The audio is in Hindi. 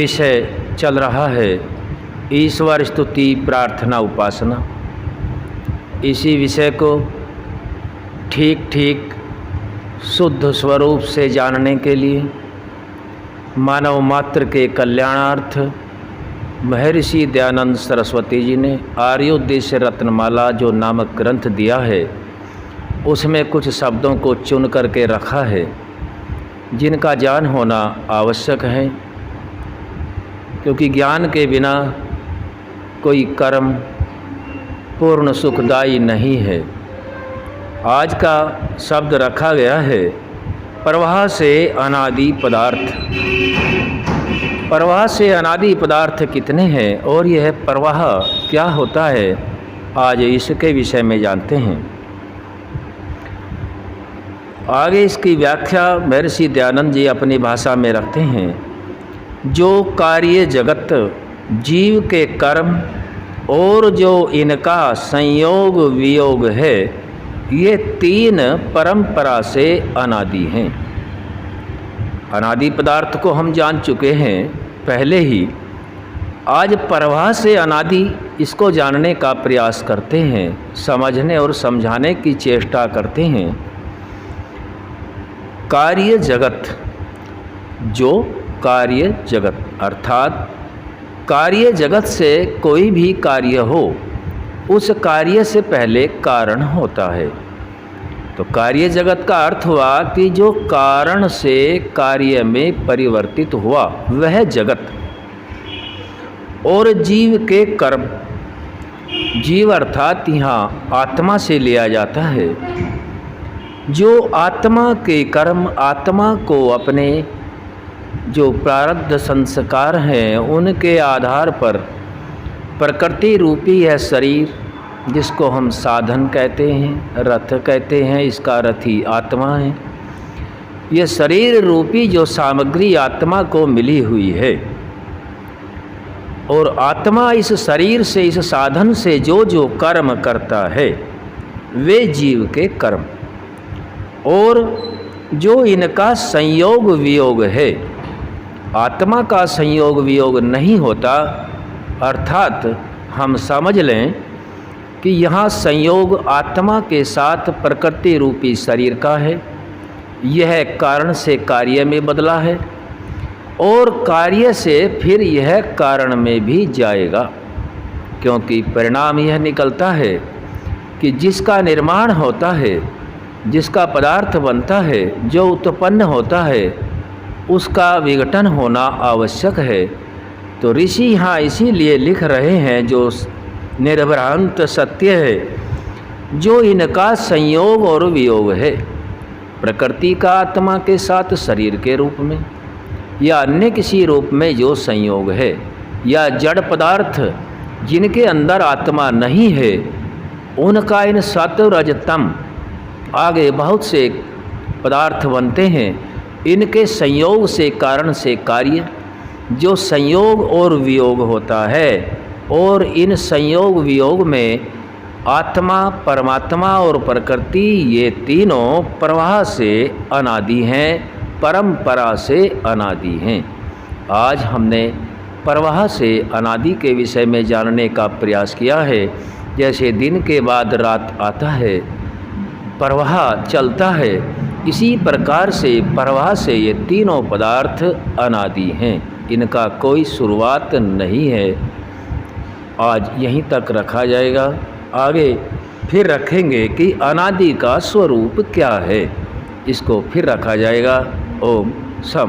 विषय चल रहा है ईश्वर स्तुति प्रार्थना उपासना। इसी विषय को ठीक ठीक शुद्ध स्वरूप से जानने के लिए मानव मात्र के कल्याणार्थ महर्षि दयानंद सरस्वती जी ने आर्योद्देश्य रत्नमाला जो नामक ग्रंथ दिया है, उसमें कुछ शब्दों को चुन करके रखा है जिनका ज्ञान होना आवश्यक है, क्योंकि ज्ञान के बिना कोई कर्म पूर्ण सुखदायी नहीं है। आज का शब्द रखा गया है प्रवाह से अनादि पदार्थ। प्रवाह से अनादि पदार्थ कितने हैं और यह प्रवाह क्या होता है, आज इसके विषय में जानते हैं। आगे इसकी व्याख्या महर्षि दयानंद जी अपनी भाषा में रखते हैं। जो कार्य जगत जीव के कर्म और जो इनका संयोग वियोग है, ये तीन परंपरा से अनादि हैं। अनादि पदार्थ को हम जान चुके हैं पहले ही। आज प्रवाह से अनादि इसको जानने का प्रयास करते हैं, समझने और समझाने की चेष्टा करते हैं। कार्य जगत, जो कार्य जगत अर्थात कार्य जगत से कोई भी कार्य हो, उस कार्य से पहले कारण होता है। तो कार्य जगत का अर्थ हुआ कि जो कारण से कार्य में परिवर्तित हुआ वह जगत। और जीव के कर्म, जीव अर्थात यहाँ आत्मा से लिया जाता है। जो आत्मा के कर्म, आत्मा को अपने जो प्रारब्ध संस्कार हैं उनके आधार पर प्रकृति रूपी यह शरीर, जिसको हम साधन कहते हैं, रथ कहते हैं, इसका रथी आत्मा है। यह शरीर रूपी जो सामग्री आत्मा को मिली हुई है, और आत्मा इस शरीर से, इस साधन से जो जो कर्म करता है वे जीव के कर्म। और जो इनका संयोग वियोग है, आत्मा का संयोग वियोग नहीं होता, अर्थात हम समझ लें कि यहाँ संयोग आत्मा के साथ प्रकृति रूपी शरीर का है। यह कारण से कार्य में बदला है और कार्य से फिर यह कारण में भी जाएगा, क्योंकि परिणाम यह निकलता है कि जिसका निर्माण होता है, जिसका पदार्थ बनता है, जो उत्पन्न होता है, उसका विघटन होना आवश्यक है। तो ऋषि यहाँ इसीलिए लिख रहे हैं जो निर्भ्रांत सत्य है, जो इनका संयोग और वियोग है, प्रकृति का आत्मा के साथ शरीर के रूप में या अन्य किसी रूप में जो संयोग है, या जड़ पदार्थ जिनके अंदर आत्मा नहीं है, उनका इन सत्व रजतम आगे बहुत से पदार्थ बनते हैं। इनके संयोग से, कारण से कार्य, जो संयोग और वियोग होता है, और इन संयोग वियोग में आत्मा, परमात्मा और प्रकृति ये तीनों प्रवाह से अनादि हैं, परंपरा से अनादि हैं। आज हमने प्रवाह से अनादि के विषय में जानने का प्रयास किया है। जैसे दिन के बाद रात आता है, प्रवाह चलता है, इसी प्रकार से प्रवाह से ये तीनों पदार्थ अनादि हैं, इनका कोई शुरुआत नहीं है। आज यहीं तक रखा जाएगा, आगे फिर रखेंगे कि अनादि का स्वरूप क्या है, इसको फिर रखा जाएगा। ओम सम।